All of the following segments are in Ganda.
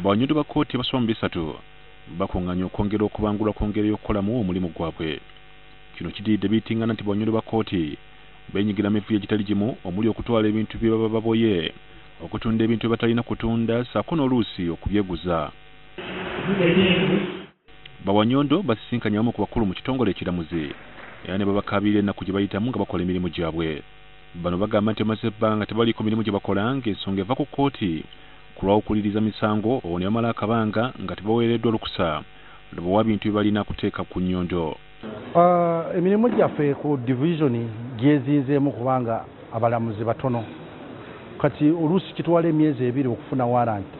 Bawannyondo ba kkooti basoba mu bisatu bakunganya okwongera okubangulwa kwongera y'okukolamu omulimu gwabwe. Kino kiddiridde biyitingana nti Bawannyondo ba kkooti beenyigira mu mivuyo egitali gimu omuli okutwala ebintu bye baba baboye, okutunda ebintu bye batalina kutunda saako n'oluusi okubyeguza. Bawannyondo basisinkanye abamu ku bakulu mu kitongole ekiramuzi era ne babakaabirira ennaku gye bayitamu nga bakola emirimu gyabwe. Bano bagamba nti bamaze ebbanga tebaliiko mirimu gye bakola ng'ensonga eva ku kkooti ku lw'okuwuliriza misango olwo ne bamala akabanga nga tebaweereddwa olukusa lubawa bintu bye balina kuteeka ku nnyondo. Emirimu gyaffe ku divisioni gyezinzeemu kubanga abalamuzi batono, kati oluusi kitwala emyezi 2 okufuna waranti.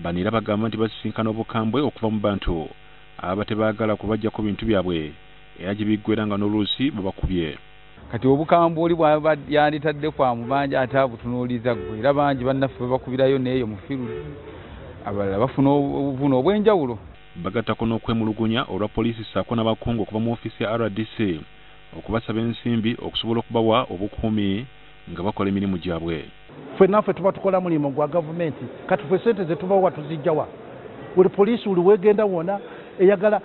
Bano era bagamba nti basisinkana obukambwe okuva mu bantu aba tebaagala kubajja ku bintu byabwe era gye biggwera nga n'oluusi babakubye. Kati obukambwe oli bw'aba yanditadde kwa mubanja ate abutunuuliza gwe era bangi bannaffe babakubirayo n'eyo mu firuzi, abalala bafuna obuvuno obw'enjawulo. Bagattako n'okwemulugunya olwa poliisi saako n'abakungu okuva mu ofiisi ya RDC okubasaba ensimbi okusobola okubawa obukuumi nga bakola emirimu gyabwe. Ffennaffe tuba tukola mulimu gwa gavumenti, kati ffe ssente ze tubawa tuzijjawa. Buli poliisi buli weegenda wonna eyagala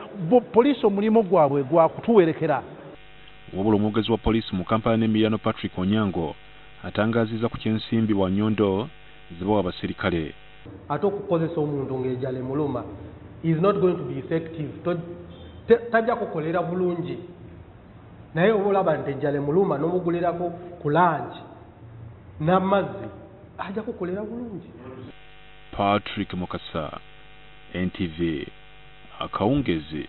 poliisi omulimu gwabwe gwa kutuwerekera. Wabula omwogezi wa poliisi mu Kampala n'Emiliano Patrick Onyango atangaazizza ku ky'ensimbi Bawannyondo ze bawa abaserikale. Ate okukozesa omuntu ng'ejjala emuluma is not going to be effective. Tajja kukolera bulungi. Naye oba olaba nti ejjala emuluma n'omugulirako ku langi n'amazzi ajja kukolera bulungi. Patrick Mukasa, NTV, Akawungezi.